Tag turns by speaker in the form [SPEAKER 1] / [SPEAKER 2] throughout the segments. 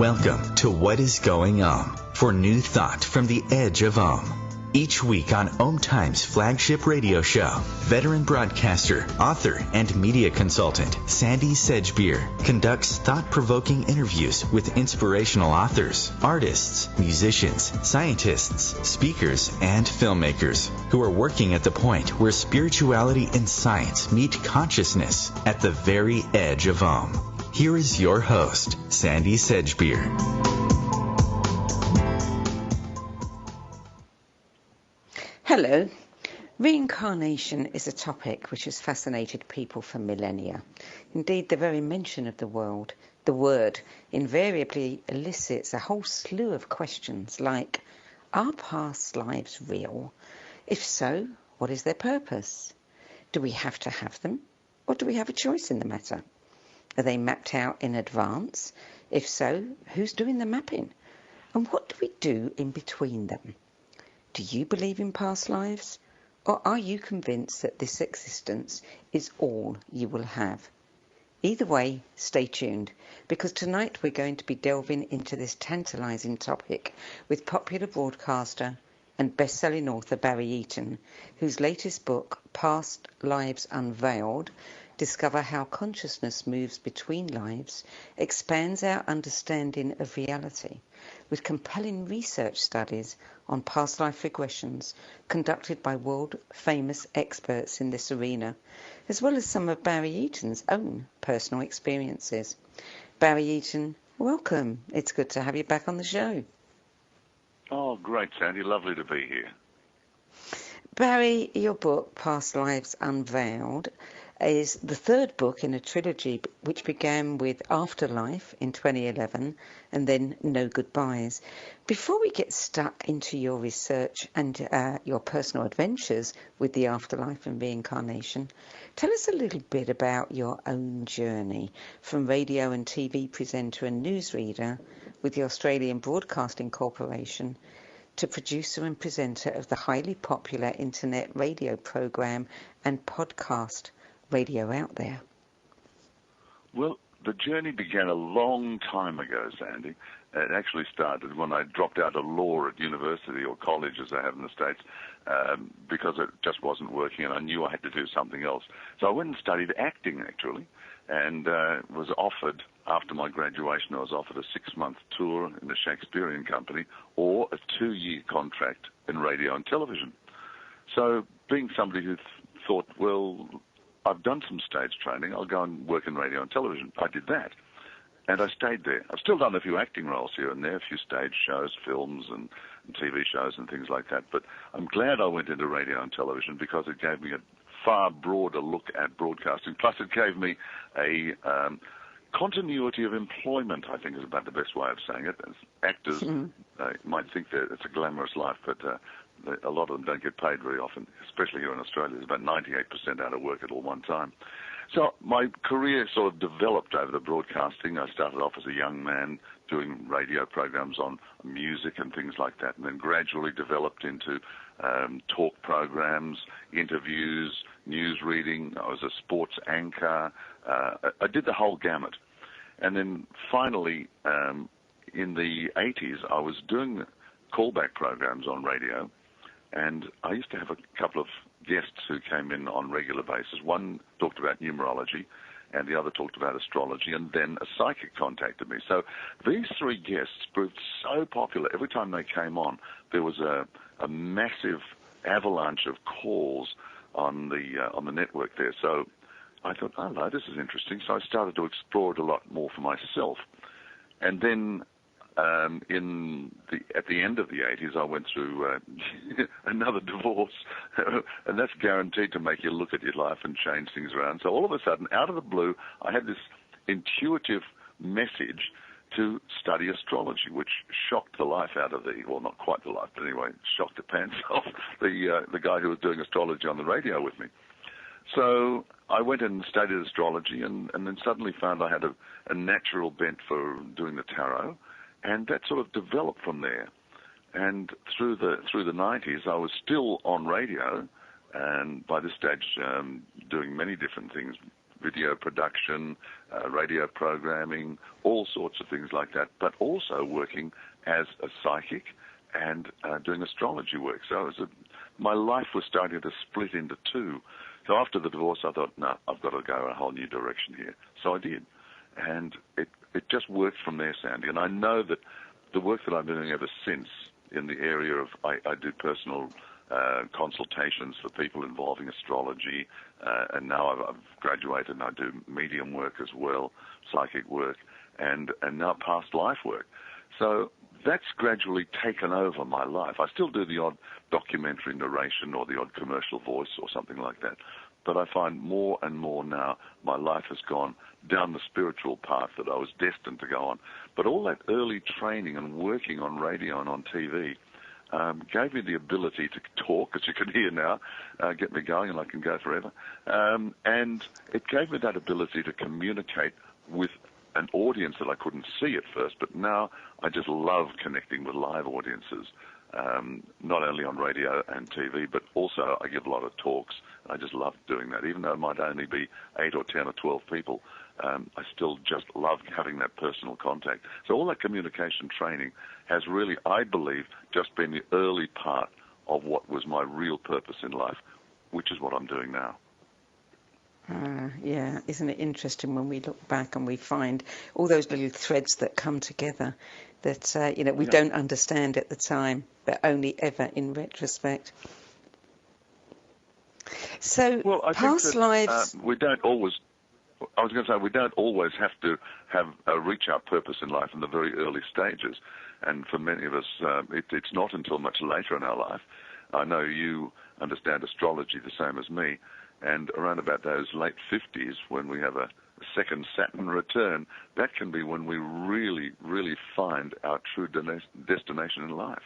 [SPEAKER 1] Welcome to What is Going for new thought from the edge of Each week on OMTimes flagship radio show, veteran broadcaster, author, and media consultant Sandy Sedgbeer conducts thought-provoking interviews with inspirational authors, artists, musicians, scientists, speakers, and filmmakers who are working at the point where spirituality and science meet consciousness at the very edge of Here is your host, Sandy Sedgbeer.
[SPEAKER 2] Hello. Reincarnation is a topic which has fascinated people for millennia. Indeed, the very mention of the word, invariably elicits a whole slew of questions like, are past lives real? If so, what is their purpose? Do we have to have them, or do we have a choice in the matter? Are they mapped out in advance? If so, who's doing the mapping? And what do we do in between them? Do you believe in past lives? Or are you convinced that this existence is all you will have? Either way, stay tuned, because tonight we're going to be delving into this tantalizing topic with popular broadcaster and best-selling author Barry Eaton, whose latest book, Past Lives Unveiled, discover how consciousness moves between lives, expands our understanding of reality, with compelling research studies on past life regressions conducted by world-famous experts in this arena, as well as some of Barry Eaton's own personal experiences. Barry Eaton, welcome. It's good to have you back on the show.
[SPEAKER 3] Oh, great, Sandy. Lovely to be here.
[SPEAKER 2] Barry, your book, Past Lives Unveiled, is the third book in a trilogy which began with Afterlife in 2011 and then No Goodbyes. Before we get stuck into your research and your personal adventures with the afterlife and reincarnation, tell us a little bit about your own journey from radio and TV presenter and newsreader with the Australian Broadcasting Corporation to producer and presenter of the highly popular internet radio program and podcast Radio Out There.
[SPEAKER 3] Well, the journey began a long time ago, Sandy. It actually started when I dropped out of law at university or college, as they have in the States, because it just wasn't working and I knew I had to do something else. So I went and studied acting, actually, and was offered, after my graduation, I was offered a 6-month tour in the Shakespearean Company or a 2-year contract in radio and television. So being somebody who thought, well, I've done some stage training, I'll go and work in radio and television. I did that, and I stayed there. I've still done a few acting roles here and there, a few stage shows, films, and TV shows and things like that, but I'm glad I went into radio and television because it gave me a far broader look at broadcasting, plus it gave me a continuity of employment, I think is about the best way of saying it. As actors, they might think that it's a glamorous life, but a lot of them don't get paid very often, especially here in Australia. There's about 98% out of work at all one time. So my career sort of developed over the broadcasting. I started off as a young man doing radio programs on music and things like that, and then gradually developed into talk programs, interviews, news reading. I was a sports anchor. I did the whole gamut. And then finally, in the 80s, I was doing callback programs on radio, and I used to have a couple of guests who came in on a regular basis. One talked about numerology, and the other talked about astrology, and then a psychic contacted me. So these 3 guests proved so popular. Every time they came on, there was a massive avalanche of calls on the network there. So I thought, oh, no, this is interesting. So I started to explore it a lot more for myself. And then at the end of the 80s, I went through another divorce, and that's guaranteed to make you look at your life and change things around. So all of a sudden, out of the blue, I had this intuitive message to study astrology, which shocked the life out of well, not quite the life, but anyway, shocked the pants off the guy who was doing astrology on the radio with me. So I went and studied astrology, and then suddenly found I had a natural bent for doing the tarot. And that sort of developed from there. And through the 90s, I was still on radio, and by this stage doing many different things, video production, radio programming, all sorts of things like that, but also working as a psychic and doing astrology work. So my life was starting to split into two. So after the divorce, I thought, no, I've got to go a whole new direction here. So I did. And it just worked from there, Sandy. And I know that the work that I'm doing ever since in the area of, I do personal consultations for people involving astrology, and now I've graduated and I do medium work as well, psychic work, and now past life work. So that's gradually taken over my life. I still do the odd documentary narration or the odd commercial voice or something like that, but I find more and more now my life has gone down the spiritual path that I was destined to go on. But all that early training and working on radio and on TV gave me the ability to talk, as you can hear now, get me going, and I can go forever. And it gave me that ability to communicate with an audience that I couldn't see at first, but now I just love connecting with live audiences, not only on radio and TV, but also I give a lot of talks. I just love doing that. Even though it might only be 8 or 10 or 12 people, I still just love having that personal contact. So all that communication training has really, I believe, just been the early part of what was my real purpose in life, which is what I'm doing now.
[SPEAKER 2] Yeah, isn't it interesting when we look back and we find all those little threads that come together that, we don't understand at the time, but only ever in retrospect. So,
[SPEAKER 3] well, I
[SPEAKER 2] past
[SPEAKER 3] think that,
[SPEAKER 2] lives...
[SPEAKER 3] we don't always have to reach our purpose in life in the very early stages. And for many of us, it's not until much later in our life. I know you understand astrology the same as me. And around about those late 50s, when we have a second Saturn return, that can be when we really, really find our true destination in life.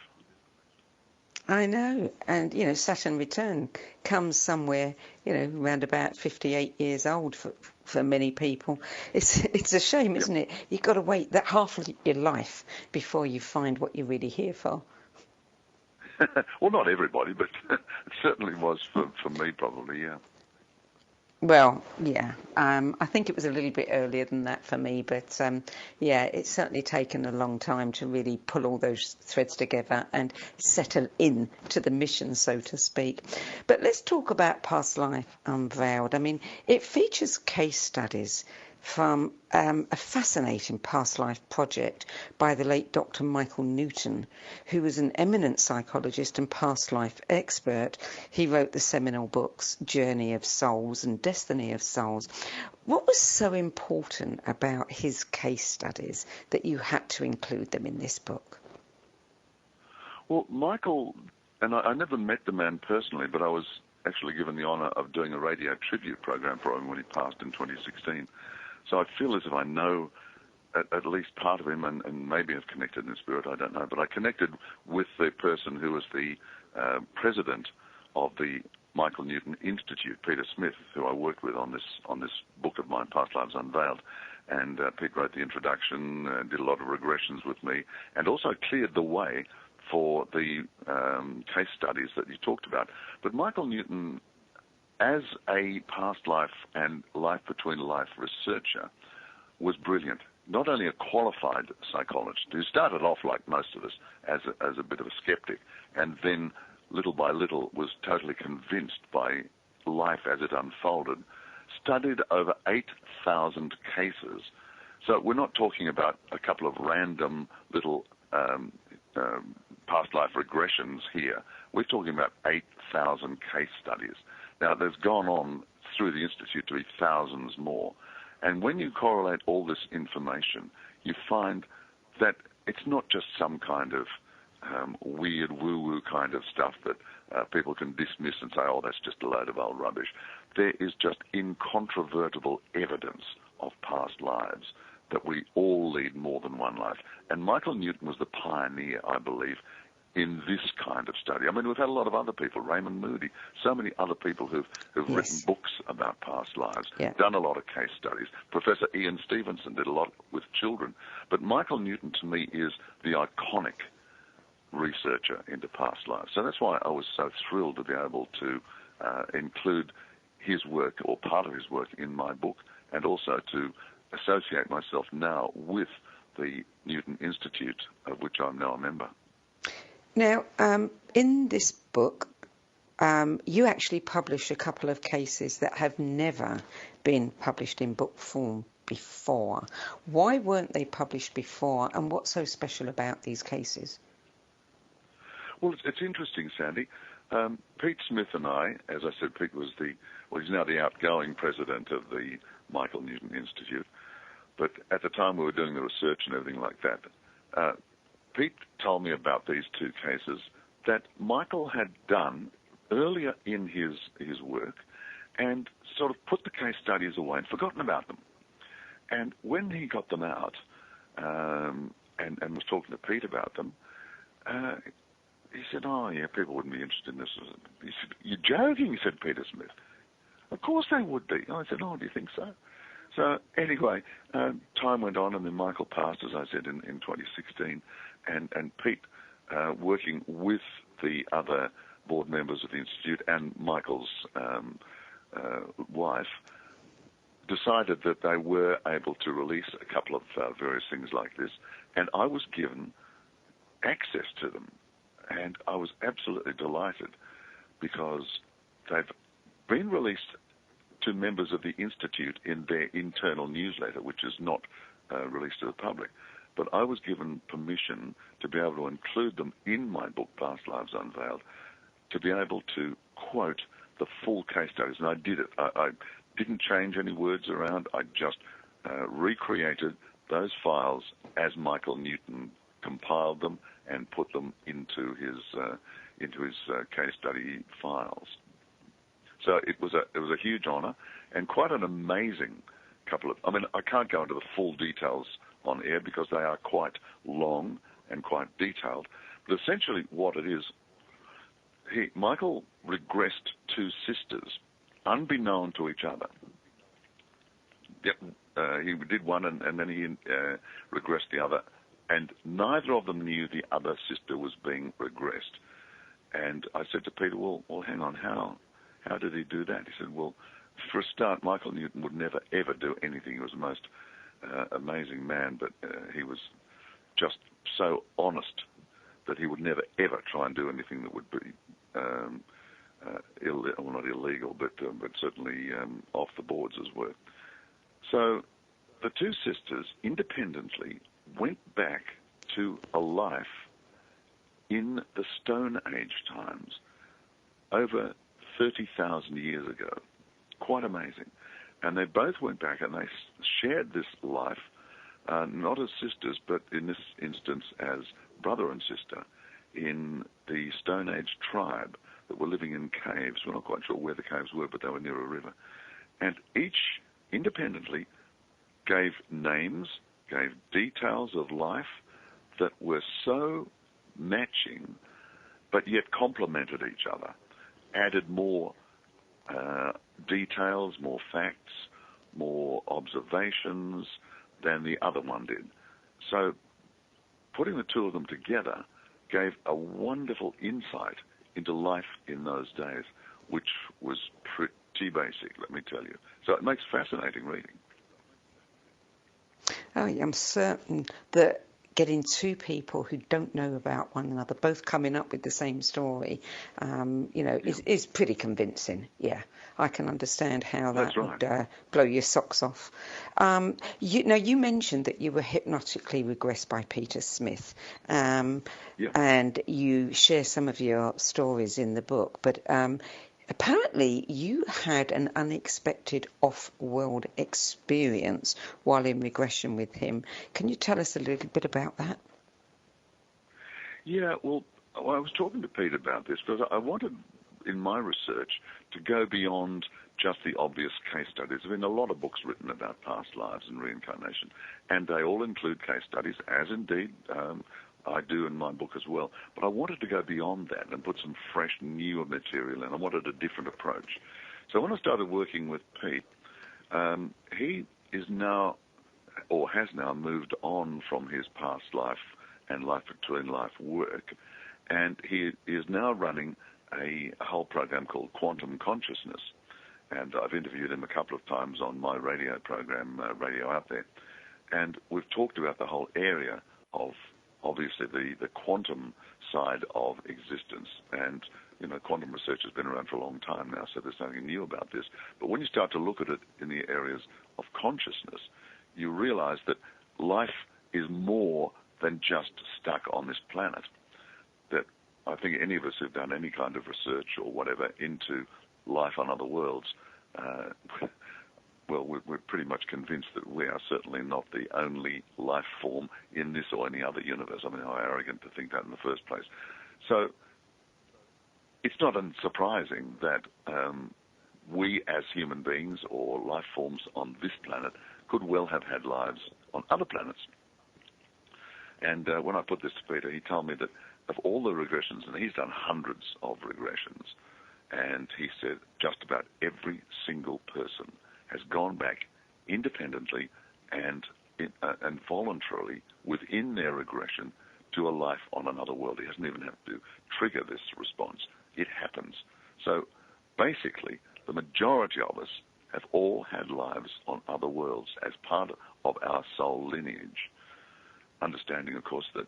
[SPEAKER 2] I know. And, Saturn return comes somewhere, around about 58 years old for many people. It's a shame, isn't it? You've got to wait that half of your life before you find what you're really here for.
[SPEAKER 3] Well, not everybody, but it certainly was for me, probably, yeah.
[SPEAKER 2] Well, yeah, I think it was a little bit earlier than that for me, but it's certainly taken a long time to really pull all those threads together and settle in to the mission, so to speak. But let's talk about Past Life Unveiled. I mean, it features case studies from a fascinating past life project by the late Dr. Michael Newton, who was an eminent psychologist and past life expert. He wrote the seminal books Journey of Souls and Destiny of Souls. What was so important about his case studies that you had to include them in this book?
[SPEAKER 3] Well, Michael, and I never met the man personally, but I was actually given the honour of doing a radio tribute program for him when he passed in 2016. So I feel as if I know at least part of him, and maybe I've connected in spirit, I don't know. But I connected with the person who was the president of the Michael Newton Institute, Peter Smith, who I worked with on this book of mine, Past Lives Unveiled. And Pete wrote the introduction, did a lot of regressions with me, and also cleared the way for the case studies that you talked about. But Michael Newton, as a past life and life between life researcher, was brilliant. Not only a qualified psychologist, who started off like most of us as a bit of a skeptic, and then little by little was totally convinced by life as it unfolded, studied over 8,000 cases. So we're not talking about a couple of random little past life regressions here. We're talking about 8,000 case studies. Now, there's gone on through the Institute to be thousands more. And when you correlate all this information, you find that it's not just some kind of weird woo-woo kind of stuff that people can dismiss and say, oh, that's just a load of old rubbish. There is just incontrovertible evidence of past lives, that we all lead more than one life. And Michael Newton was the pioneer, I believe, in this kind of study. I mean, we've had a lot of other people, Raymond Moody, so many other people who've written books about past lives, done a lot of case studies. Professor Ian Stevenson did a lot with children. But Michael Newton, to me, is the iconic researcher into past lives. So that's why I was so thrilled to be able to include his work or part of his work in my book, and also to associate myself now with the Newton Institute, of which I'm now a member.
[SPEAKER 2] Now, in this book, you actually publish a couple of cases that have never been published in book form before. Why weren't they published before, and what's so special about these cases?
[SPEAKER 3] Well, it's interesting, Sandy. Pete Smith and I, as I said, Pete was he's now the outgoing president of the Michael Newton Institute. But at the time we were doing the research and everything like that, Pete told me about these two cases that Michael had done earlier in his work and sort of put the case studies away and forgotten about them. And when he got them out and was talking to Pete about them, he said, "Oh, yeah, people wouldn't be interested in this." He said, "You're joking," said Peter Smith. "Of course they would be." I said, "Oh, do you think so?" So anyway, time went on, and then Michael passed, as I said, in 2016. And Pete, working with the other board members of the Institute and Michael's wife, decided that they were able to release a couple of various things like this, and I was given access to them. And I was absolutely delighted because they've been released to members of the Institute in their internal newsletter, which is not released to the public. But I was given permission to be able to include them in my book, Past Lives Unveiled, to be able to quote the full case studies. And I did it. I didn't change any words around. I just recreated those files as Michael Newton compiled them and put them into his case study files. So it was a huge honour and quite an amazing couple of. I mean, I can't go into the full details on air because they are quite long and quite detailed. But essentially, what it is, Michael regressed two sisters, unbeknown to each other. Yep, he did one and then he regressed the other. And neither of them knew the other sister was being regressed. And I said to Peter, well, hang on, how did he do that? He said, well, for a start, Michael Newton would never, ever do anything. He was the most amazing man, but he was just so honest that he would never, ever try and do anything that would be, not illegal, but certainly off the boards as well. So the two sisters independently went back to a life in the Stone Age times over 30,000 years ago. Quite amazing. And they both went back and they shared this life, not as sisters, but in this instance as brother and sister in the Stone Age tribe that were living in caves. We're not quite sure where the caves were, but they were near a river. And each independently gave names, gave details of life that were so matching, but yet complemented each other, added more details, more facts, more observations than the other one did. So putting the two of them together gave a wonderful insight into life in those days, which was pretty basic, let me tell you. So it makes fascinating reading.
[SPEAKER 2] Oh, I'm certain that getting two people who don't know about one another, both coming up with the same story, is pretty convincing. Yeah, I can understand how that would blow your socks off. You mentioned that you were hypnotically regressed by Peter Smith, and you share some of your stories in the book, but apparently you had an unexpected off-world experience while in regression with him. Can you tell us a little bit about that?
[SPEAKER 3] Yeah, well, I was talking to Pete about this because I wanted, in my research, to go beyond just the obvious case studies. There have been a lot of books written about past lives and reincarnation, and they all include case studies, as indeed I do in my book as well. But I wanted to go beyond that and put some fresh, newer material in. I wanted a different approach. So when I started working with Pete, he is now, or has now, moved on from his past life and life between life work, and he is now running a whole program called Quantum Consciousness. and I've interviewed him a couple of times on my radio program, Radio Out There. And we've talked about the whole area of, obviously, the quantum side of existence. And, quantum research has been around for a long time now, so there's nothing new about this. But when you start to look at it in the areas of consciousness, you realize that life is more than just stuck on this planet. That I think any of us who've done any kind of research or whatever into life on other worlds, well, we're pretty much convinced that we are certainly not the only life form in this or any other universe. I mean, how arrogant to think that in the first place. So it's not unsurprising that we as human beings or life forms on this planet could well have had lives on other planets. And when I put this to Peter, he told me that of all the regressions, and he's done hundreds of regressions, and he said just about every single person has gone back independently and voluntarily within their regression to a life on another world. He doesn't even have to trigger this response. It happens. So basically, the majority of us have all had lives on other worlds as part of our soul lineage. Understanding, of course, that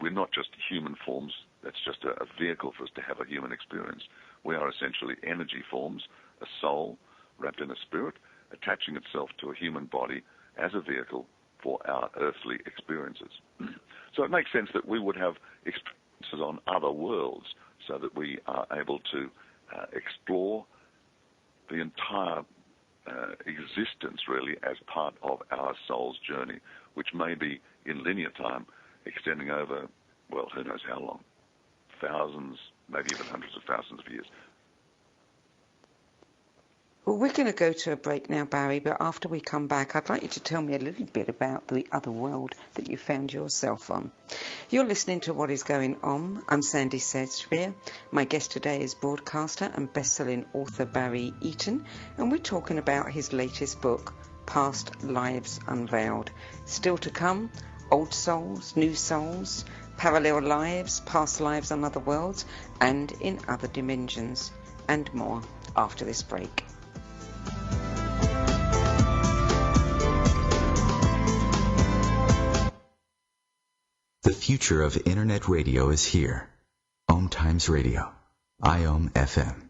[SPEAKER 3] we're not just human forms. That's just a vehicle for us to have a human experience. We are essentially energy forms, a soul wrapped in a spirit, attaching itself to a human body as a vehicle for our earthly experiences. So it makes sense that we would have experiences on other worlds so that we are able to explore the entire existence, really, as part of our soul's journey, which may be in linear time extending over, well, who knows how long, thousands, maybe even hundreds of thousands of years.
[SPEAKER 2] Well, we're going to go to a break now, Barry, but after we come back, I'd like you to tell me a little bit about the other world that you found yourself on. You're listening to What Is Going On. I'm Sandy Sedgbeer. My guest today is broadcaster and best-selling author Barry Eaton, and we're talking about his latest book, Past Lives Unveiled. Still to come, old souls, new souls, parallel lives, past lives on other worlds, and in other dimensions, and more after this break.
[SPEAKER 1] The future of Internet radio is here. OMTimes Radio, IOM FM.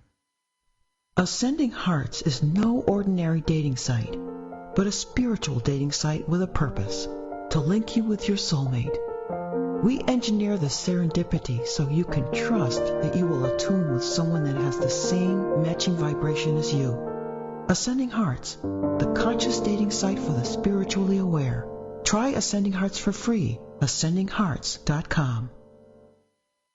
[SPEAKER 4] Ascending Hearts is no ordinary dating site, but a spiritual dating site with a purpose, to link you with your soulmate. We engineer the serendipity so you can trust that you will attune with someone that has the same matching vibration as you. Ascending Hearts, the conscious dating site for the spiritually aware. Try Ascending Hearts for free. AscendingHearts.com.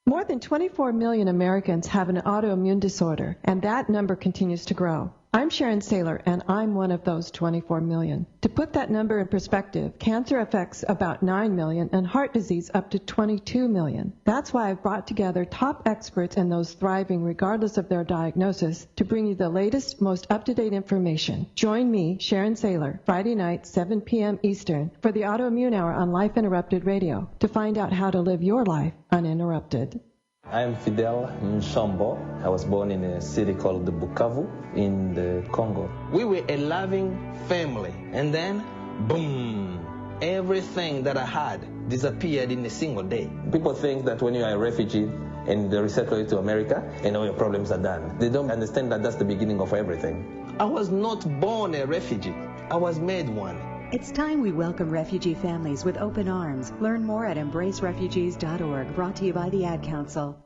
[SPEAKER 5] More than 24 million Americans have an autoimmune disorder, and that number continues to grow. I'm Sharon Saylor, and I'm one of those 24 million. To put that number in perspective, cancer affects about 9 million and heart disease up to 22 million. That's why I've brought together top experts and those thriving regardless of their diagnosis to bring you the latest, most up-to-date information. Join me, Sharon Saylor, Friday night, 7 p.m. Eastern, for the Autoimmune Hour on Life Interrupted Radio to find out how to live your life uninterrupted.
[SPEAKER 6] I'm Fidel Nshombo. I was born in a city called Bukavu in the Congo. We were a loving family, and then, boom, everything that I had disappeared in a single day. People think that when you are a refugee and they resettle you to America, and all your problems are done. They don't understand that that's the beginning of everything. I was not born a refugee. I was made one.
[SPEAKER 7] It's time we welcome refugee families with open arms. Learn more at embracerefugees.org, brought to you by the Ad Council.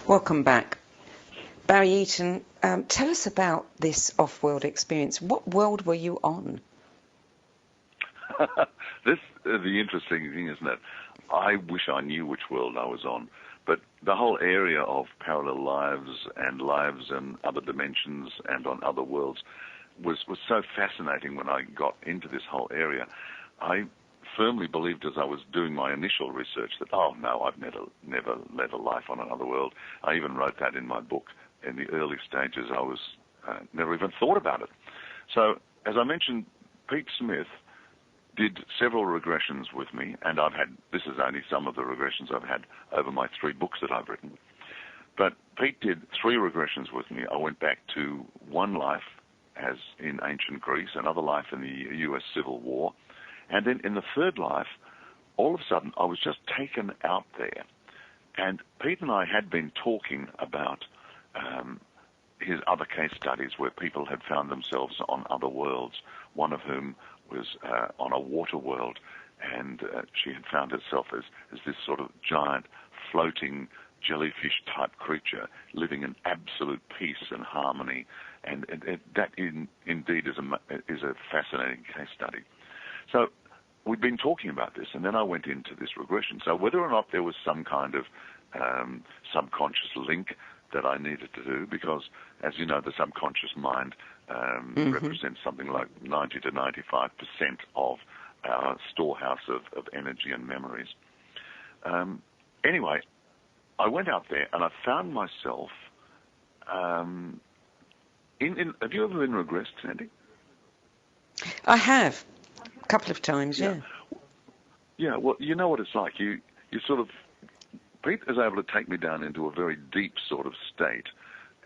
[SPEAKER 2] Welcome back. Barry Eaton, tell us about this off-world experience. What world were you on?
[SPEAKER 3] This is the interesting thing, isn't it? I wish I knew which world I was on. But the whole area of parallel lives in other dimensions and on other worlds was so fascinating when I got into this whole area. I firmly believed as I was doing my initial research that, oh, no, I've never led a life on another world. I even wrote that in my book. In the early stages, I was never even thought about it. So, as I mentioned, Pete Smith did several regressions with me, and this is only some of the regressions I've had over my 3 books that I've written. But Pete did 3 regressions with me. I went back to one life as in ancient Greece, another life in the US Civil War, and then in the 3rd life, all of a sudden I was just taken out there. And Pete and I had been talking about his other case studies where people had found themselves on other worlds, one of whom was on a water world, and she had found herself as this sort of giant floating jellyfish-type creature living in absolute peace and harmony, and that indeed is a fascinating case study. So we'd been talking about this, and then I went into this regression. So whether or not there was some kind of subconscious link that I needed to do, because, as you know, the subconscious mind represents something like 90 to 95% of our storehouse of energy and memories. Anyway, I went out there and I found myself have you ever been regressed, Sandy?
[SPEAKER 2] I have. A couple of times, yeah.
[SPEAKER 3] Yeah, well, you know what it's like. You sort of, Pete is able to take me down into a very deep sort of state,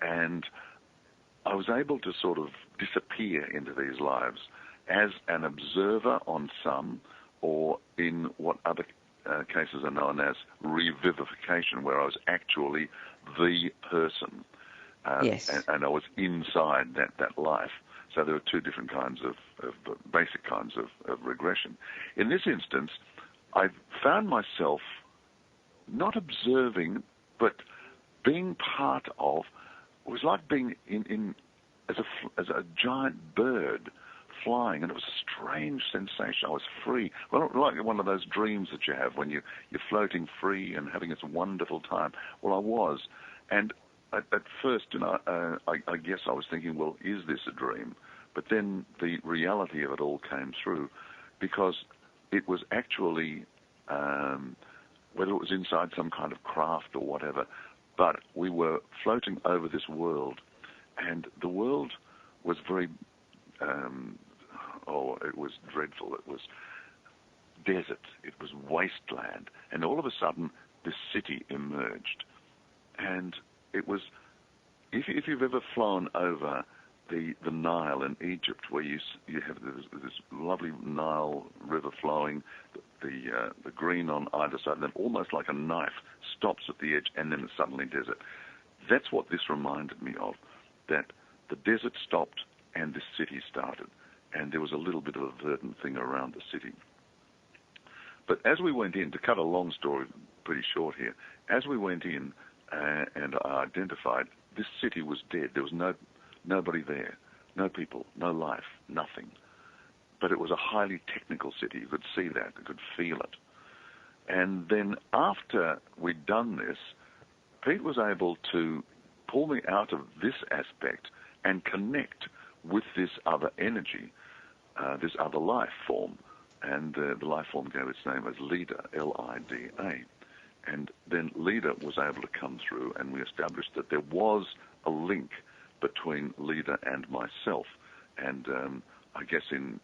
[SPEAKER 3] and I was able to sort of disappear into these lives as an observer on some, or in what other cases are known as revivification, where I was actually the person.
[SPEAKER 2] Yes.
[SPEAKER 3] And I was inside that life. So there are 2 different kinds of basic kinds of regression. In this instance, I found myself not observing, but being part of. It was like being in as a giant bird flying, and it was a strange sensation. I was free. Well, like one of those dreams that you have when you're floating free and having this wonderful time. Well, I was, and at first, I guess I was thinking, well, is this a dream? But then the reality of it all came through, because it was actually, whether it was inside some kind of craft or whatever, but we were floating over this world, and the world was very, it was dreadful. It was desert. It was wasteland. And all of a sudden, this city emerged. And it was, if you've ever flown over the Nile in Egypt, where you have this lovely Nile river flowing, the green on either side, and then almost like a knife stops at the edge, and then it's suddenly desert. That's what this reminded me of, that the desert stopped and this city started, and there was a little bit of a verdant thing around the city. But as we went in, to cut a long story pretty short here, as we went in and I identified, this city was dead. There was nobody there, no people, no life, nothing. But it was a highly technical city. You could see that, you could feel it. And then after we'd done this, Pete was able to pull me out of this aspect and connect with this other energy, this other life form. And the life form gave its name as Lida, L-I-D-A. And then Lida was able to come through, and we established that there was a link between Lida and myself. And I guess in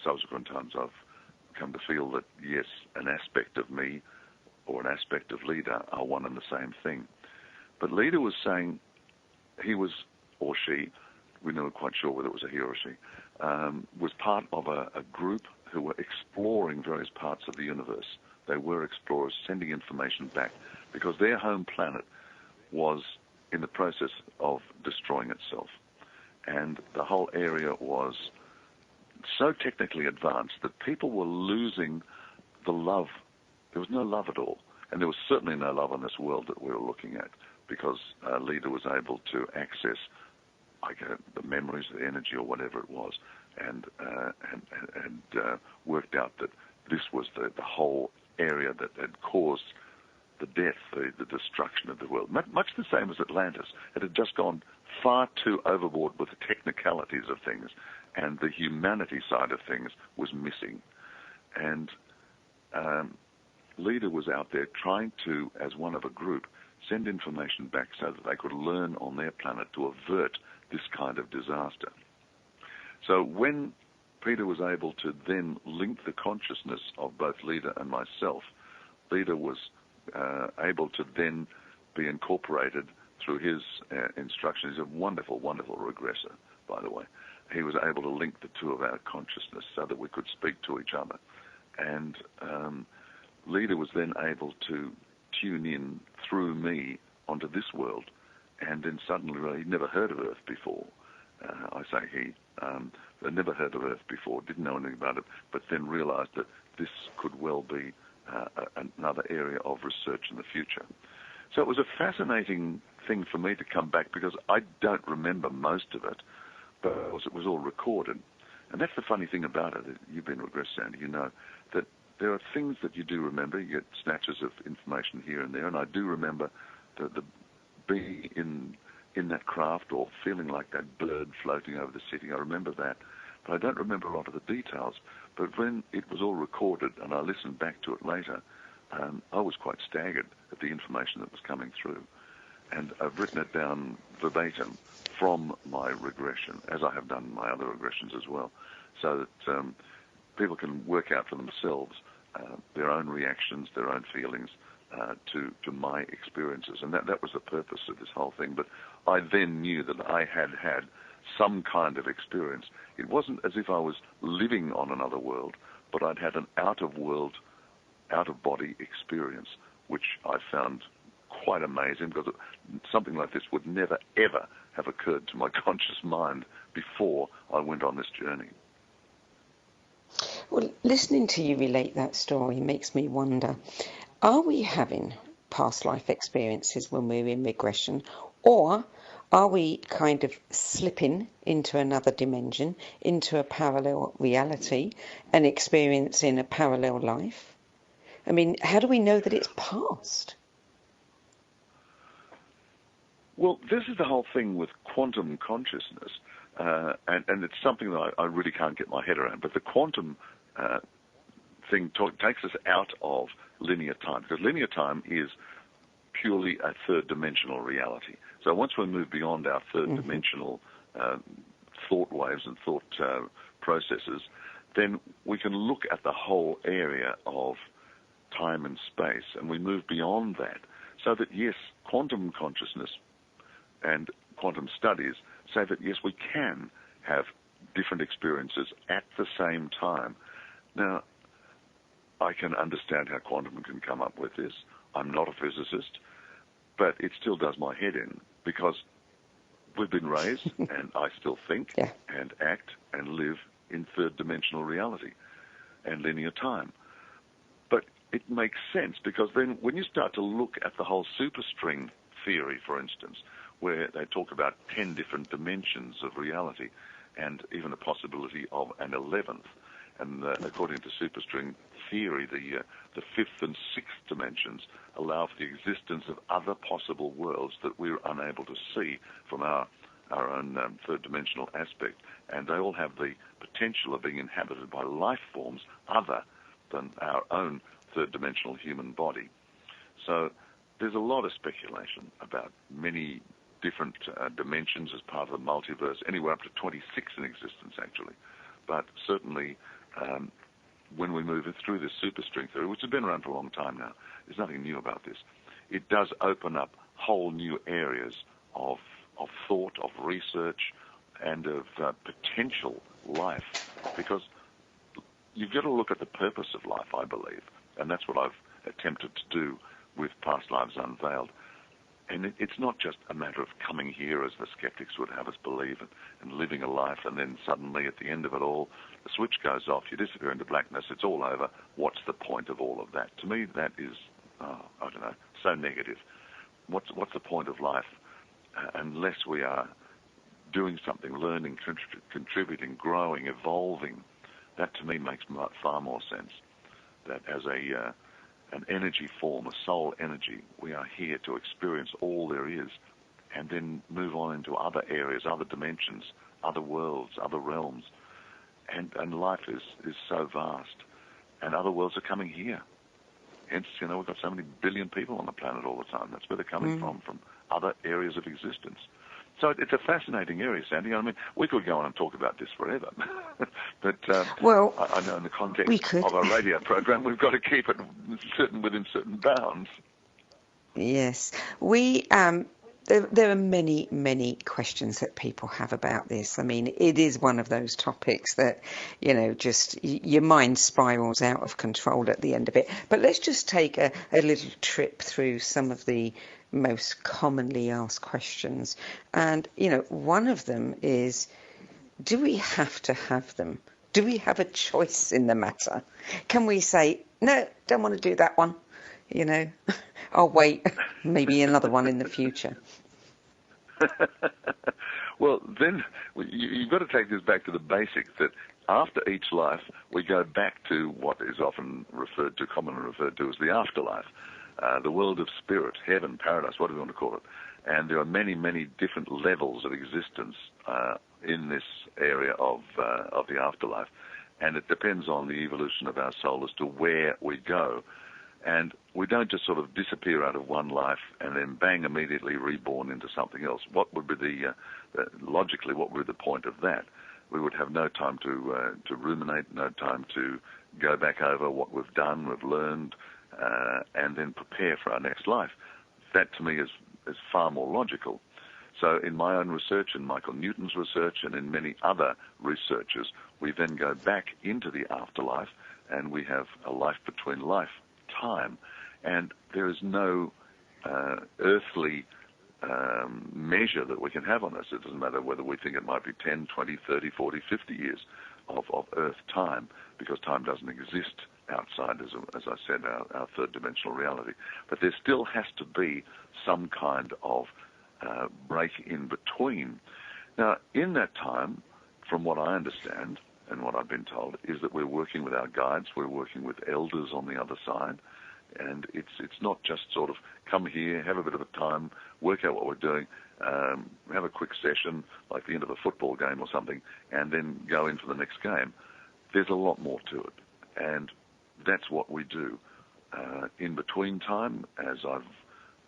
[SPEAKER 3] subsequent times I've come to feel that, yes, an aspect of me or an aspect of Lida are one and the same thing. But Lida was saying he was, or she, we're not quite sure whether it was a he or she, was part of a group who were exploring various parts of the universe. They were explorers sending information back because their home planet was in the process of destroying itself. And the whole area was so technically advanced that people were losing the love. There was no love at all. And there was certainly no love on this world that we were looking at, because Lida was able to access the memories, the energy, or whatever it was, and worked out that this was the whole area that had caused the death, the destruction of the world. Much the same as Atlantis. It had just gone far too overboard with the technicalities of things, and the humanity side of things was missing. And Lida was out there trying to, as one of a group, send information back so that they could learn on their planet to avert this kind of disaster. So when Peter was able to then link the consciousness of both Leader and myself. Leader was able to then be incorporated through his instructions. He's a wonderful, wonderful regressor, by the way. He was able to link the two of our consciousness so that we could speak to each other. And Leader was then able to tune in through me onto this world. And then suddenly, well, he'd never heard of Earth before. I say he. They'd never heard of Earth before, didn't know anything about it, but then realized that this could well be another area of research in the future. So it was a fascinating thing for me to come back, because I don't remember most of it, but it was all recorded. And that's the funny thing about it. You've been regressed, Sandy, you know that there are things that you do remember. You get snatches of information here and there, and I do remember the being in that craft or feeling like that bird floating over the city. I remember that, but I don't remember a lot of the details. But when it was all recorded and I listened back to it later, I was quite staggered at the information that was coming through. And I've written it down verbatim from my regression, as I have done my other regressions as well, so that people can work out for themselves their own reactions, their own feelings to my experiences. And that was the purpose of this whole thing. But I then knew that I had had some kind of experience. It wasn't as if I was living on another world, but I'd had an out-of-body experience, which I found quite amazing, because something like this would never, ever have occurred to my conscious mind before I went on this journey.
[SPEAKER 2] Well, listening to you relate that story makes me wonder, are we having past life experiences when we're in regression, or are we kind of slipping into another dimension, into a parallel reality, and experiencing a parallel life? I mean, how do we know that it's past?
[SPEAKER 3] Well, this is the whole thing with quantum consciousness, and it's something that I really can't get my head around. But the quantum thing takes us out of linear time, because linear time is purely a third-dimensional reality. So once we move beyond our third-dimensional thought waves and thought processes, then we can look at the whole area of time and space, and we move beyond that. So that, yes, quantum consciousness and quantum studies say that, yes, we can have different experiences at the same time. Now, I can understand how quantum can come up with this. I'm not a physicist, but it still does my head in, because we've been raised, and I still think and act and live in third-dimensional reality and linear time. But it makes sense, because then when you start to look at the whole superstring theory, for instance, where they talk about 10 different dimensions of reality and even a possibility of an 11th, and according to superstring theory, the fifth and sixth dimensions allow for the existence of other possible worlds that we're unable to see from our own third-dimensional aspect, and they all have the potential of being inhabited by life forms other than our own third-dimensional human body. So there's a lot of speculation about many different dimensions as part of the multiverse, anywhere up to 26 in existence, actually. But certainly, when we move through this superstring theory, which has been around for a long time now, there's nothing new about this. It does open up whole new areas of thought, of research, and of potential life, because you've got to look at the purpose of life, I believe, and that's what I've attempted to do with Past Lives Unveiled. And it's not just a matter of coming here, as the skeptics would have us believe, and living a life, and then suddenly at the end of it all, the switch goes off, you disappear into blackness, it's all over. What's the point of all of that? To me, that is, I don't know, so negative. What's the point of life unless we are doing something, learning, contributing, growing, evolving? That to me makes far more sense. That as an energy form, a soul energy, we are here to experience all there is, and then move on into other areas, other dimensions, other worlds, other realms. And life is so vast, and other worlds are coming here. Hence, we've got so many billion people on the planet all the time. That's where they're coming from other areas of existence. So it's a fascinating area, Sandy. I mean, we could go on and talk about this forever. But
[SPEAKER 2] well,
[SPEAKER 3] I know in the context
[SPEAKER 2] of
[SPEAKER 3] our radio program, we've got to keep it within certain bounds.
[SPEAKER 2] Yes. There are many, many questions that people have about this. I mean, it is one of those topics that, just your mind spirals out of control at the end of it. But let's just take a little trip through some of the most commonly asked questions. And, one of them is, do we have to have them? Do we have a choice in the matter? Can we say, no, don't want to do that one? I'll wait, maybe another one in the future.
[SPEAKER 3] Well, then you've got to take this back to the basics, that after each life, we go back to what is often commonly referred to as the afterlife, the world of spirit, heaven, paradise, whatever you want to call it. And there are many, many different levels of existence in this area of the afterlife. And it depends on the evolution of our soul as to where we go. And we don't just sort of disappear out of one life and then bang, immediately reborn into something else. What would be logically, what would be the point of that? We would have no time to ruminate, no time to go back over what we've done, we've learned, and then prepare for our next life. That to me is far more logical. So in my own research, in Michael Newton's research, and in many other researchers, we then go back into the afterlife and we have a life between life time, and there is no earthly measure that we can have on this. It doesn't matter whether we think it might be 10, 20, 30, 40, 50 years of earth time, because time doesn't exist outside, as I said, our third dimensional reality. But there still has to be some kind of break in between. Now, in that time, from what I understand, and what I've been told, is that we're working with our guides, we're working with elders on the other side, and it's not just sort of come here, have a bit of a time, work out what we're doing, have a quick session, like the end of a football game or something, and then go in for the next game. There's a lot more to it, and that's what we do. In between time, as I've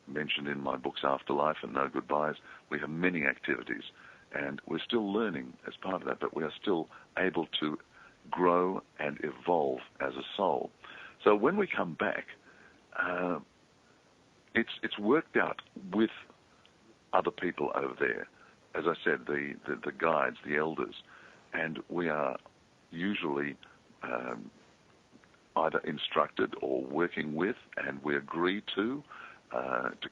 [SPEAKER 3] mentioned in my books Afterlife and No Goodbyes, we have many activities. And we're still learning as part of that, but we are still able to grow and evolve as a soul. So when we come back, it's worked out with other people over there. As I said, the guides, the elders, and we are usually either instructed or working with, and we agree to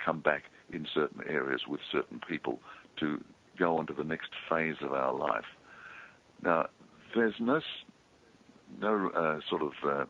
[SPEAKER 3] come back in certain areas with certain people to go on to the next phase of our life. Now, there's no sort of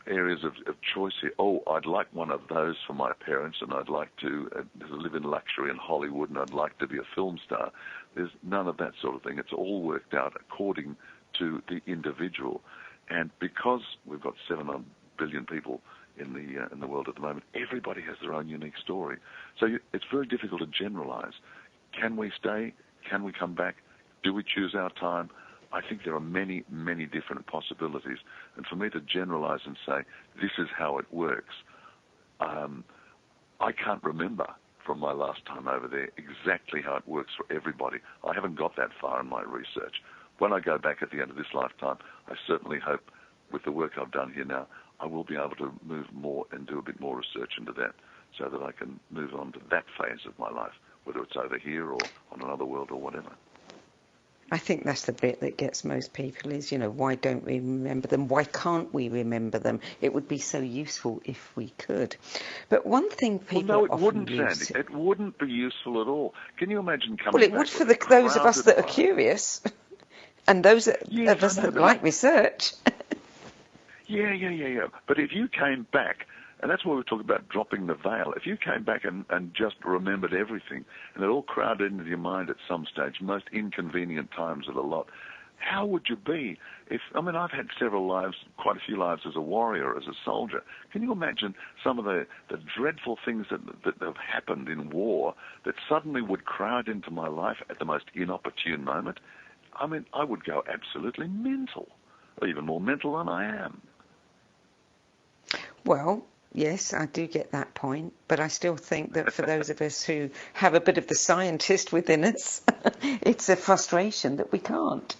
[SPEAKER 3] areas of choice here. Oh, I'd like one of those for my parents, and I'd like to live in luxury in Hollywood, and I'd like to be a film star. There's none of that sort of thing. It's all worked out according to the individual. And because we've got 7 billion people in the world at the moment, everybody has their own unique story. So it's very difficult to generalize. Can we stay? Can we come back? Do we choose our time? I think there are many, many different possibilities. And for me to generalize and say, this is how it works, I can't remember from my last time over there exactly how it works for everybody. I haven't got that far in my research. When I go back at the end of this lifetime, I certainly hope, with the work I've done here now, I will be able to move more and do a bit more research into that so that I can move on to that phase of my life, whether it's over here or on another world or whatever.
[SPEAKER 2] I think that's the bit that gets most people is, why don't we remember them? Why can't we remember them? It would be so useful if we could. But one thing people often use...
[SPEAKER 3] Sandy. It wouldn't be useful at all. Can you imagine coming
[SPEAKER 2] Well, it would for those of us that are curious and those of us that like research.
[SPEAKER 3] Yeah. But if you came back, and that's why we talk about dropping the veil, if you came back and just remembered everything, and it all crowded into your mind at some stage, most inconvenient times of the lot, how would you be? I've had several lives, quite a few lives as a warrior, as a soldier. Can you imagine some of the dreadful things that have happened in war that suddenly would crowd into my life at the most inopportune moment? I would go absolutely mental, or even more mental than I am.
[SPEAKER 2] Well, Yes, I do get that point, but I still think that for those of us who have a bit of the scientist within us, it's a frustration that we can't.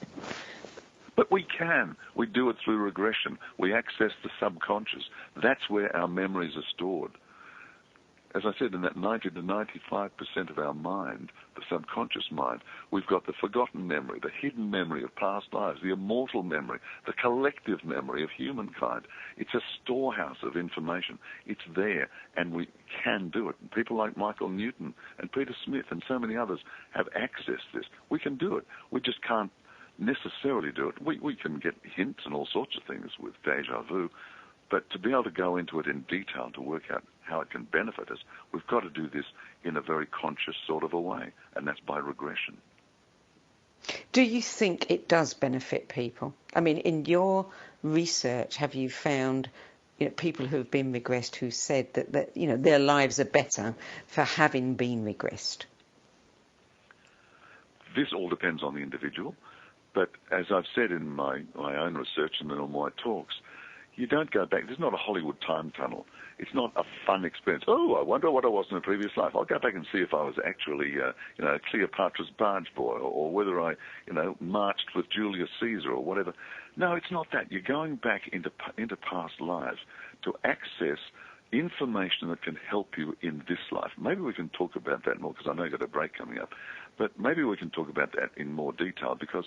[SPEAKER 3] But we can. We do it through regression. We access the subconscious. That's where our memories are stored. As I said, in that 90 to 95% of our mind, the subconscious mind, we've got the forgotten memory, the hidden memory of past lives, the immortal memory, the collective memory of humankind. It's a storehouse of information. It's there, and we can do it. And people like Michael Newton and Peter Smith and so many others have accessed this. We can do it. We just can't necessarily do it. We can get hints and all sorts of things with deja vu, but to be able to go into it in detail to work out how it can benefit us, we've got to do this in a very conscious sort of a way, and that's by regression.
[SPEAKER 2] Do you think it does benefit people? I mean, in your research, have you found people who have been regressed who said that their lives are better for having been regressed?
[SPEAKER 3] This all depends on the individual, but as I've said in my own research and in all my talks, you don't go back. There's not a Hollywood time tunnel. It's not a fun experience. Oh, I wonder what I was in a previous life. I'll go back and see if I was actually, Cleopatra's barge boy, or whether I, marched with Julius Caesar or whatever. No, it's not that. You're going back into past lives to access information that can help you in this life. Maybe we can talk about that more, because I know you've got a break coming up. But maybe we can talk about that in more detail, because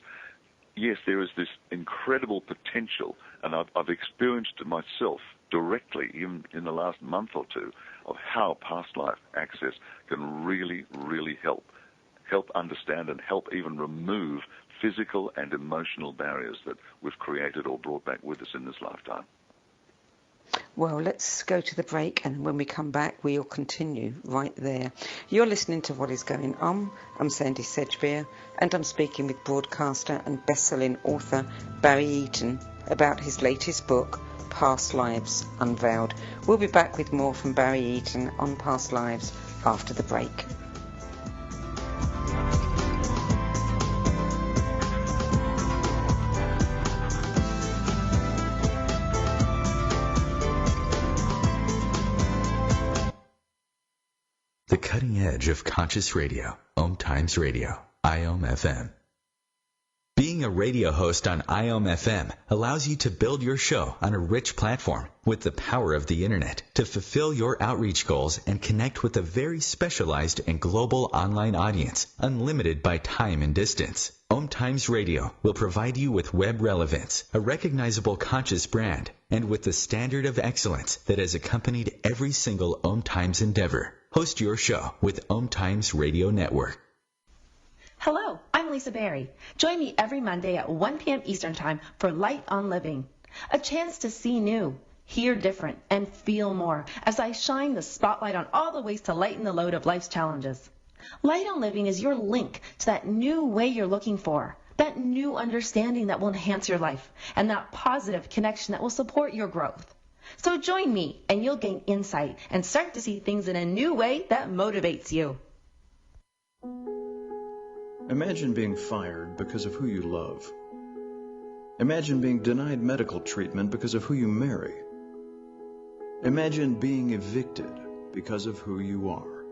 [SPEAKER 3] yes, there is this incredible potential, and I've experienced it myself directly in the last month or two, of how past life access can really, really help understand and help even remove physical and emotional barriers that we've created or brought back with us in this lifetime.
[SPEAKER 2] Well, let's go to the break, and when we come back, we'll continue right there. You're listening to What Is Going On. I'm Sandy Sedgbeer, and I'm speaking with broadcaster and best-selling author Barry Eaton about his latest book, Past Lives Unveiled. We'll be back with more from Barry Eaton on Past Lives after the break.
[SPEAKER 1] The cutting edge of conscious radio, OMTimes Radio, IOM-FM. Being a radio host on IOM-FM allows you to build your show on a rich platform with the power of the internet to fulfill your outreach goals and connect with a very specialized and global online audience, unlimited by time and distance. OMTimes Radio will provide you with web relevance, a recognizable conscious brand, and with the standard of excellence that has accompanied every single OMTimes endeavor. Host your show with OMTimes Radio Network.
[SPEAKER 8] Hello, I'm Lisa Berry. Join me every Monday at 1 p.m. Eastern Time for Light on Living, a chance to see new, hear different, and feel more as I shine the spotlight on all the ways to lighten the load of life's challenges. Light on Living is your link to that new way you're looking for, that new understanding that will enhance your life, and that positive connection that will support your growth. So join me, and you'll gain insight and start to see things in a new way that motivates you.
[SPEAKER 9] Imagine being fired because of who you love. Imagine being denied medical treatment because of who you marry. Imagine being evicted because of who you are.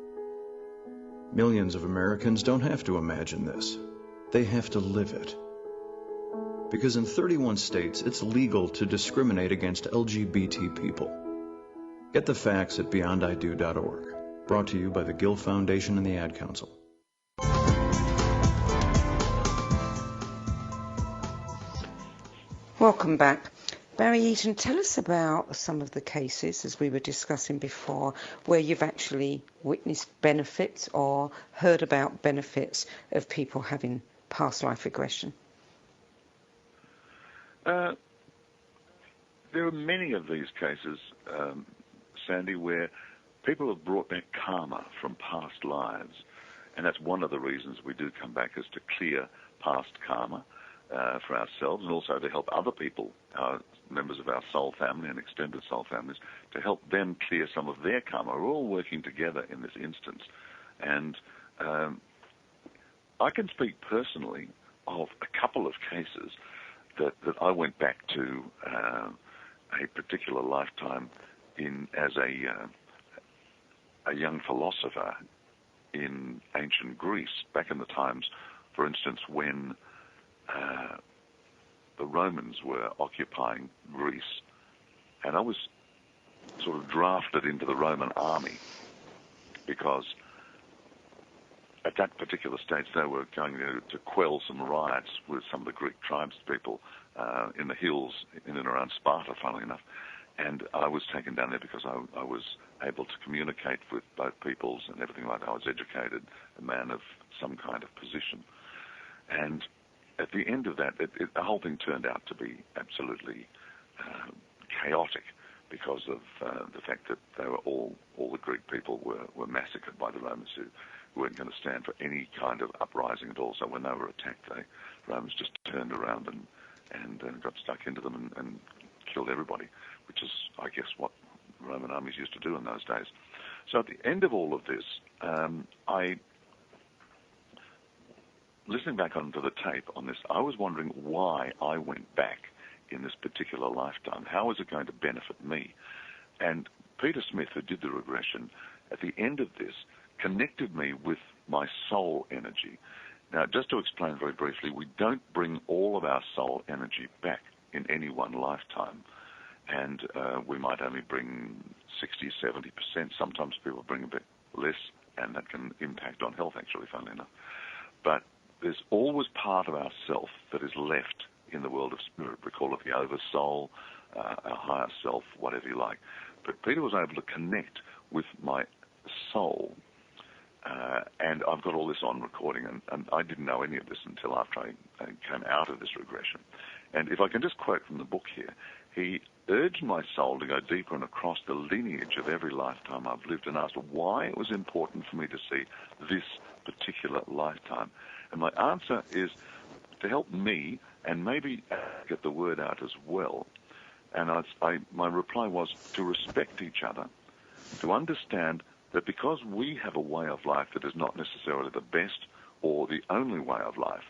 [SPEAKER 9] Millions of Americans don't have to imagine this. They have to live it. Because in 31 states, it's legal to discriminate against LGBT people. Get the facts at beyondido.org. Brought to you by the Gill Foundation and the Ad Council.
[SPEAKER 2] Welcome back. Barry Eaton, tell us about some of the cases, as we were discussing before, where you've actually witnessed benefits or heard about benefits of people having past life regression.
[SPEAKER 3] There are many of these cases, Sandy, where people have brought back karma from past lives, and that's one of the reasons we do come back, is to clear past karma for ourselves, and also to help other people, members of our soul family and extended soul families, to help them clear some of their karma. We're all working together in this instance, and I can speak personally of a couple of cases that I went back to a particular lifetime as a young philosopher in ancient Greece, back in the times, for instance, when the Romans were occupying Greece, and I was sort of drafted into the Roman army because at that particular stage they were going to quell some riots with some of the Greek tribespeople in the hills in and around Sparta, funnily enough. And I was taken down there because I was able to communicate with both peoples and everything like that. I was educated, a man of some kind of position. And at the end of that, the whole thing turned out to be absolutely chaotic because of the fact that they were all the Greek people were massacred by the Romans who weren't going to stand for any kind of uprising at all. So when they were attacked, the Romans just turned around and got stuck into them and killed everybody, which is, I guess, what Roman armies used to do in those days. So at the end of all of this, listening back onto the tape on this, I was wondering why I went back in this particular lifetime. How is it going to benefit me? And Peter Smith, who did the regression, at the end of this, connected me with my soul energy. Now, just to explain very briefly, we don't bring all of our soul energy back in any one lifetime. And we might only bring 60, 70%. Sometimes people bring a bit less, and that can impact on health, actually, funnily enough. But there's always part of ourself that is left in the world of spirit. We call it the oversoul, our higher self, whatever you like. But Peter was able to connect with my soul, and I've got all this on recording, and I didn't know any of this until after I came out of this regression. And if I can just quote from the book here, he urged my soul to go deeper and across the lineage of every lifetime I've lived and asked why it was important for me to see this particular lifetime. And my answer is to help me and maybe get the word out as well. And my reply was to respect each other, to understand that because we have a way of life that is not necessarily the best or the only way of life,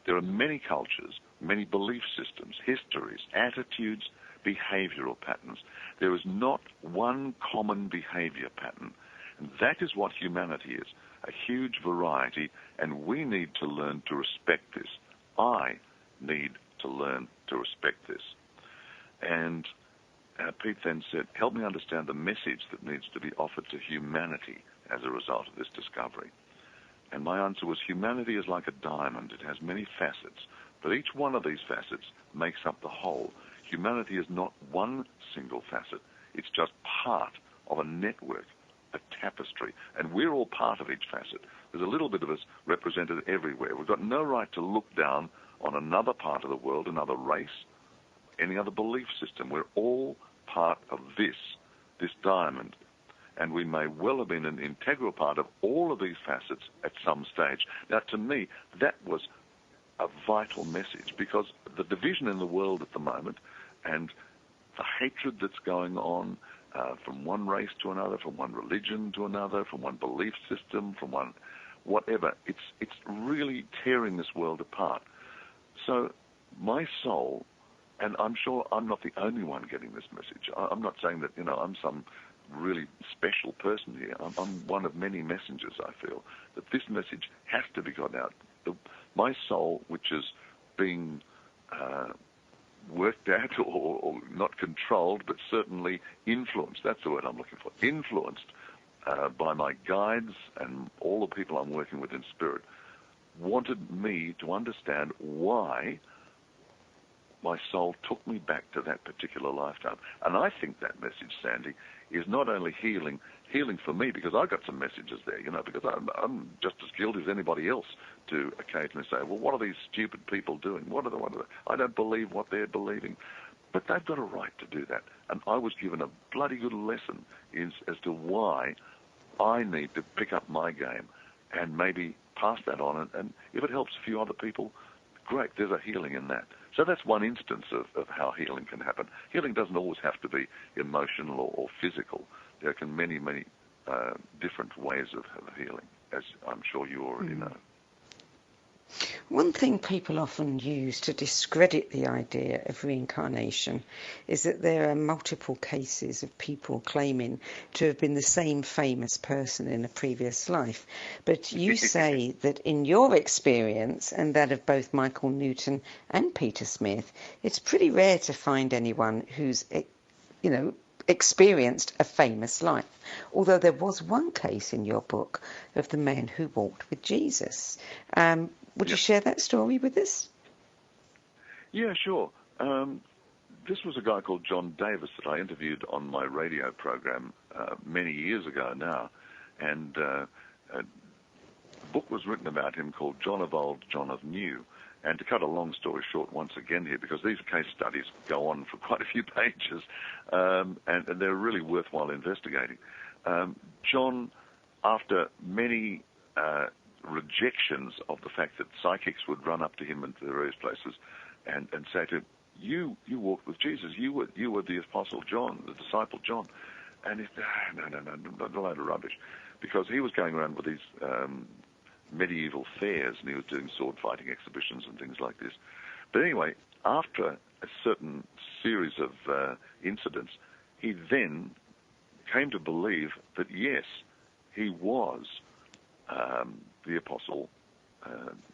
[SPEAKER 3] there are many cultures, many belief systems, histories, attitudes, behavioral patterns. There is not one common behavior pattern. And that is what humanity is, a huge variety, and we need to learn to respect this. I need to learn to respect this. And Pete then said, help me understand the message that needs to be offered to humanity as a result of this discovery. And my answer was, humanity is like a diamond. It has many facets, but each one of these facets makes up the whole. Humanity is not one single facet. It's just part of a network, a tapestry, and we're all part of each facet. There's a little bit of us represented everywhere. We've got no right to look down on another part of the world, another race, any other belief system. We're all part of this diamond, and we may well have been an integral part of all of these facets at some stage. Now, to me, that was a vital message, because the division in the world at the moment and the hatred that's going on from one race to another, from one religion to another, from one belief system, from one whatever, it's really tearing this world apart. So my soul, and I'm sure I'm not the only one getting this message. I'm not saying that, I'm some really special person here. I'm one of many messengers, I feel, that this message has to be got out. My soul, which is being worked at or not controlled, but certainly influenced, that's the word I'm looking for, influenced by my guides and all the people I'm working with in spirit, wanted me to understand why my soul took me back to that particular lifetime. And I think that message, Sandy, is not only healing for me, because I got some messages there, because I'm just as guilty as anybody else to occasionally say, well, what are these stupid people doing? What are they? I don't believe what they're believing. But they've got a right to do that. And I was given a bloody good lesson as to why I need to pick up my game and maybe pass that on. And if it helps a few other people, great, there's a healing in that. So that's one instance of how healing can happen. Healing doesn't always have to be emotional or physical. There can many, many different ways of healing, as I'm sure you already know.
[SPEAKER 2] One thing people often use to discredit the idea of reincarnation is that there are multiple cases of people claiming to have been the same famous person in a previous life. But you say that in your experience, and that of both Michael Newton and Peter Smith, it's pretty rare to find anyone who's, experienced a famous life. Although there was one case in your book of the man who walked with Jesus. Would you share that story with us?
[SPEAKER 3] Yeah, sure. This was a guy called John Davis that I interviewed on my radio program many years ago now, and a book was written about him called John of Old, John of New. And to cut a long story short once again here, because these case studies go on for quite a few pages, and they're really worthwhile investigating. John, after many rejections of the fact that psychics would run up to him in various places and say to him, you walked with Jesus, you were the Apostle John, the disciple John. And he said, no, a load of rubbish. Because he was going around with these medieval fairs, and he was doing sword fighting exhibitions and things like this. But anyway, after a certain series of incidents, he then came to believe that yes, he was the Apostle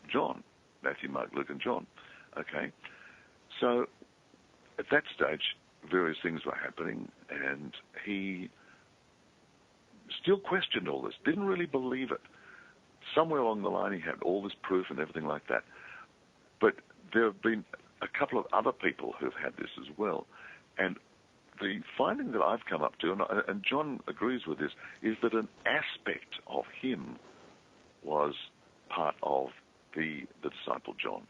[SPEAKER 3] John, Matthew, Mark, Luke, and John. Okay, so at that stage, various things were happening, and he still questioned all this, didn't really believe it. Somewhere along the line, he had all this proof and everything like that. But there have been a couple of other people who've had this as well. And the finding that I've come up to, and John agrees with this, is that an aspect of him was part of the disciple John.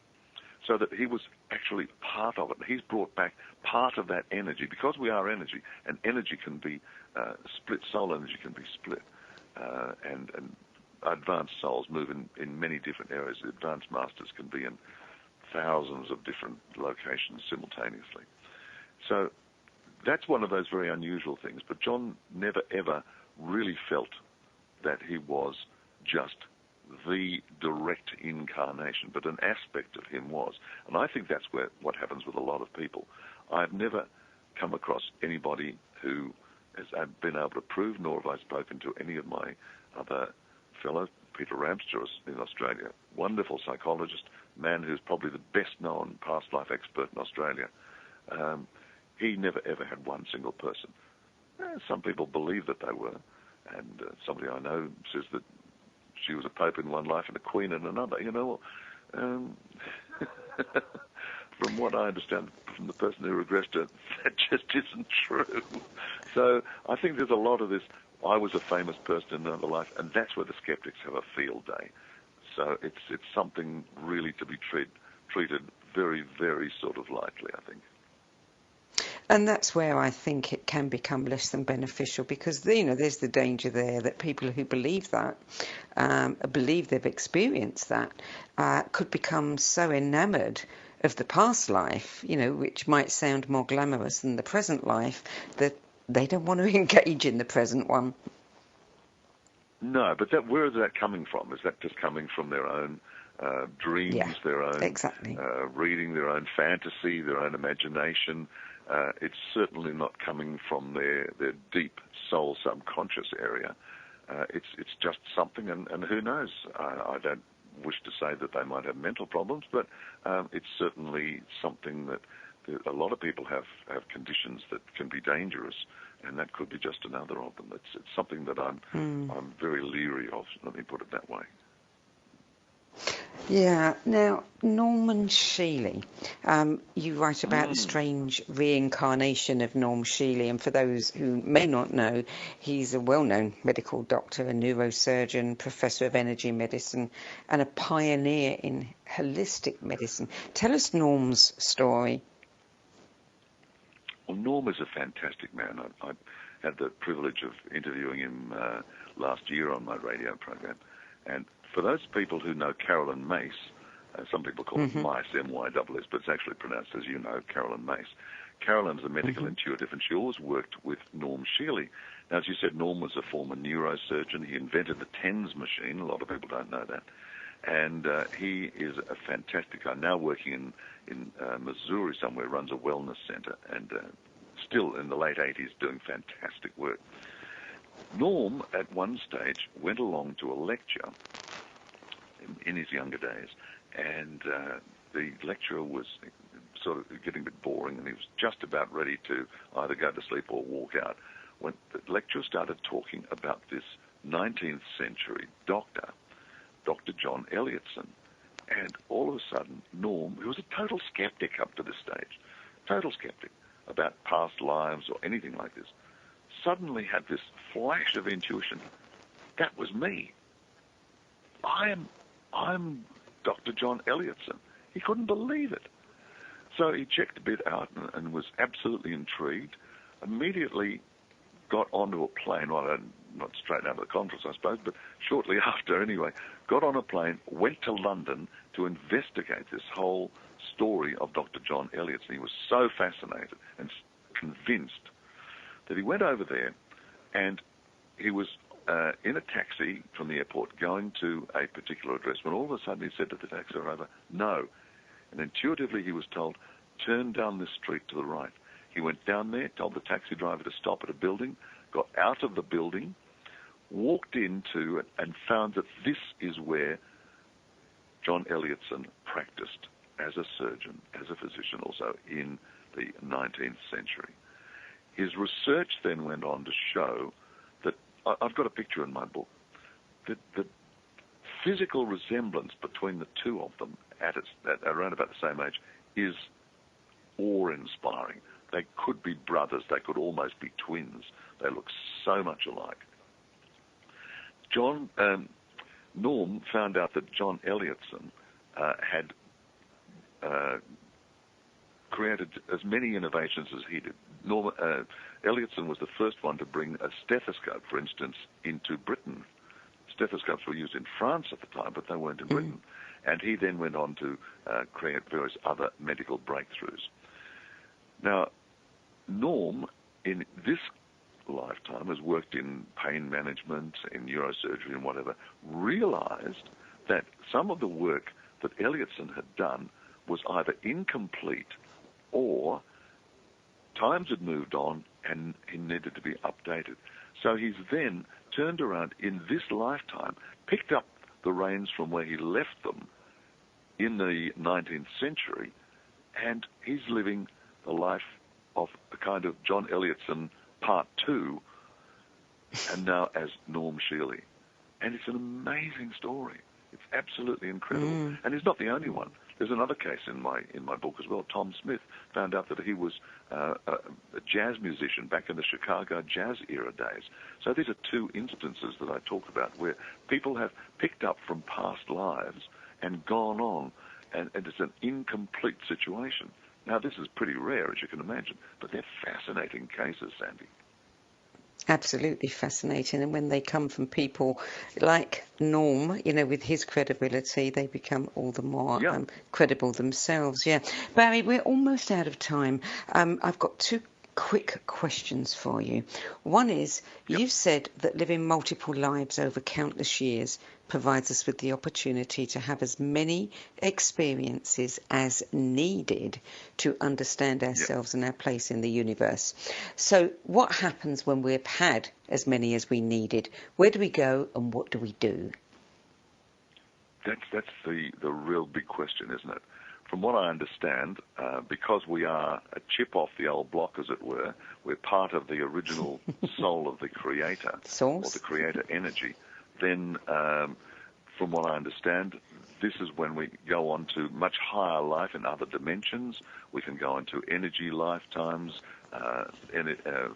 [SPEAKER 3] So that he was actually part of it. He's brought back part of that energy, because we are energy, and energy can be split, soul energy can be split. And advanced souls move in many different areas. Advanced masters can be in thousands of different locations simultaneously. So that's one of those very unusual things. But John never, ever really felt that he was just the direct incarnation, but an aspect of him was. And I think that's what happens with a lot of people. I've never come across anybody who has been able to prove, nor have I spoken to any of my other fellow, Peter Ramster in Australia, wonderful psychologist, man who's probably the best known past life expert in Australia. He never ever had one single person. Some people believe that they were, and somebody I know says that she was a pope in one life and a queen in another. From what I understand from the person who regressed her, that just isn't true. So I think there's a lot of this, I was a famous person in another life, and that's where the skeptics have a field day. So it's something really to be treated very, very sort of lightly, I think.
[SPEAKER 2] And that's where I think it can become less than beneficial, because there's the danger there that people who believe that, believe they've experienced that, could become so enamoured of the past life, which might sound more glamorous than the present life, that they don't want to engage in the present one.
[SPEAKER 3] No, but where is that coming from? Is that just coming from their own dreams, their own reading, their own fantasy, their own imagination? It's certainly not coming from their deep soul subconscious area. It's just something, and who knows? I don't wish to say that they might have mental problems, but it's certainly something that a lot of people have conditions that can be dangerous, and that could be just another of them. It's something that I'm very leery of. Let me put it that way.
[SPEAKER 2] Yeah. Now, Norman Shealy, you write about the strange reincarnation of Norm Shealy, and for those who may not know, he's a well-known medical doctor, a neurosurgeon, professor of energy medicine, and a pioneer in holistic medicine. Tell us Norm's story.
[SPEAKER 3] Well, Norm is a fantastic man. I had the privilege of interviewing him last year on my radio program, and for those people who know Carolyn Mace, some people call it Mice, M-Y-S-S, but it's actually pronounced as Carolyn Mace. Carolyn's a medical intuitive, and she always worked with Norm Shealy. Now, as you said, Norm was a former neurosurgeon. He invented the TENS machine. A lot of people don't know that. And he is a fantastic guy, now working in Missouri somewhere, runs a wellness center, and still in the late 80s doing fantastic work. Norm, at one stage, went along to a lecture in his younger days, and the lecturer was sort of getting a bit boring, and he was just about ready to either go to sleep or walk out, when the lecturer started talking about this 19th century doctor, Dr. John Elliotson. And all of a sudden, Norm, who was a total skeptic up to this stage, total skeptic about past lives or anything like this, suddenly had this flash of intuition. That was me. I'm Dr. John Elliotson. He couldn't believe it. So he checked a bit out and was absolutely intrigued, immediately got onto a plane, well, not straight out of the conference, I suppose, but shortly after anyway, got on a plane, went to London to investigate this whole story of Dr. John Elliotson. He was so fascinated and convinced that he went over there, and he was in a taxi from the airport going to a particular address, when all of a sudden he said to the taxi driver, no. And intuitively he was told, turn down this street to the right. He went down there, told the taxi driver to stop at a building, got out of the building, walked into it, and found that this is where John Elliotson practiced as a surgeon, as a physician also, in the 19th century. His research then went on to show that, I've got a picture in my book, that the physical resemblance between the two of them at around about the same age is awe-inspiring. They could be brothers. They could almost be twins. They look so much alike. Norm found out that John Elliotson had created as many innovations as he did. Elliotson was the first one to bring a stethoscope, for instance, into Britain. Stethoscopes were used in France at the time, but they weren't in Britain. And he then went on to create various other medical breakthroughs. Now, Norm, in this lifetime, has worked in pain management, in neurosurgery and whatever, realized that some of the work that Elliotson had done was either incomplete or times had moved on and he needed to be updated. So he's then turned around in this lifetime, picked up the reins from where he left them in the 19th century, and he's living the life of a kind of John Elliotson Part 2, and now as Norm Shealy. And it's an amazing story. It's absolutely incredible. And he's not the only one. There's another case in my book as well. Tom Smith found out that he was a jazz musician back in the Chicago jazz era days. So these are two instances that I talk about where people have picked up from past lives and gone on, and it's an incomplete situation. Now, this is pretty rare, as you can imagine, but they're fascinating cases, Sandy.
[SPEAKER 2] Absolutely fascinating. And when they come from people like Norm, with his credibility, they become all the more credible themselves. Yeah. Barry, we're almost out of time. I've got two quick questions for you. One is, you've said that living multiple lives over countless years provides us with the opportunity to have as many experiences as needed to understand ourselves and our place in the universe. So what happens when we've had as many as we needed? Where do we go and what do we do?
[SPEAKER 3] That's the real big question, isn't it? From what I understand, because we are a chip off the old block, as it were, we're part of the original soul of the Creator, or the Creator energy, then from what I understand, this is when we go on to much higher life in other dimensions. We can go into energy lifetimes,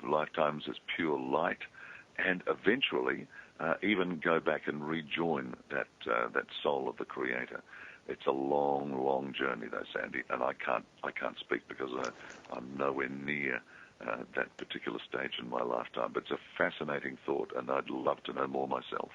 [SPEAKER 3] lifetimes as pure light, and eventually even go back and rejoin that soul of the Creator. It's a long, long journey, though, Sandy, and I can't speak because I'm nowhere near that particular stage in my lifetime. But it's a fascinating thought, and I'd love to know more myself.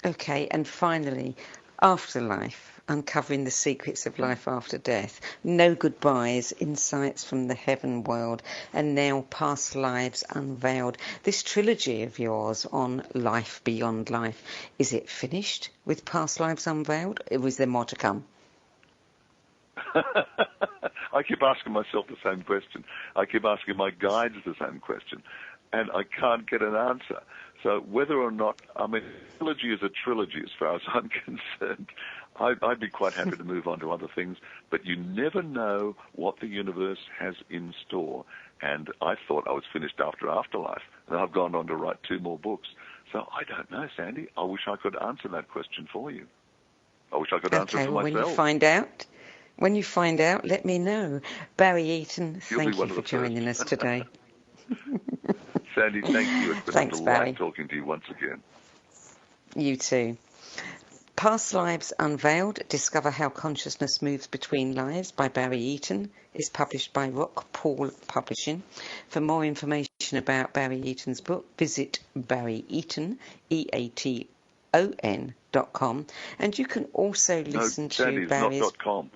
[SPEAKER 2] Okay, and finally, Afterlife, uncovering the secrets of life after death, No Goodbyes, insights from the heaven world, and now Past Lives Unveiled. This trilogy of yours on life beyond life, is it finished with Past Lives Unveiled, or is there more to come?
[SPEAKER 3] I keep asking myself the same question. I keep asking my guides the same question, and I can't get an answer. So whether or not, I mean, trilogy is a trilogy as far as I'm concerned. I'd be quite happy to move on to other things, but you never know what the universe has in store. And I thought I was finished after Afterlife, and I've gone on to write 2 more books. So I don't know, Sandy. I wish I could answer that question for you. I wish I could answer it for myself.
[SPEAKER 2] When you find out, let me know. Barry Eaton, thank you for joining us today.
[SPEAKER 3] Sandy, thank you. It's been a delight talking to you once again.
[SPEAKER 2] You too. Past Lives Unveiled, Discover How Consciousness Moves Between Lives by Barry Eaton is published by Rock Paul Publishing. For more information about Barry Eaton's book, visit Barry Eaton, EATON.com. And you can also listen to Barry's...
[SPEAKER 3] No, .com.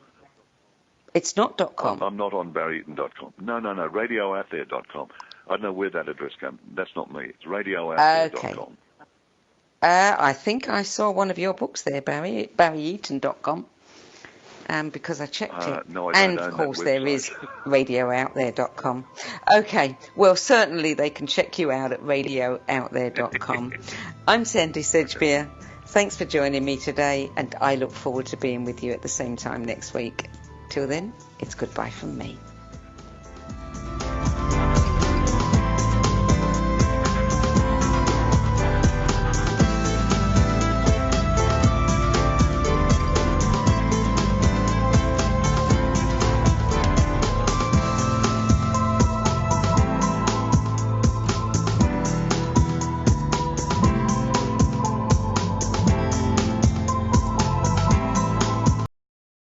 [SPEAKER 2] It's not .com.
[SPEAKER 3] I'm not on barryeaton.com. No, radiooutthere.com. I don't know where that address came. That's not me. It's radiooutthere.com.
[SPEAKER 2] Okay. I think I saw one of your books there, Barry, barryeaton.com, because I checked it.
[SPEAKER 3] No, I don't
[SPEAKER 2] and,
[SPEAKER 3] own
[SPEAKER 2] of course,
[SPEAKER 3] that
[SPEAKER 2] there is radiooutthere.com. Okay, well, certainly they can check you out at radiooutthere.com. I'm Sandy Sedgbeer. Thanks for joining me today, and I look forward to being with you at the same time next week. Till then, it's goodbye from me.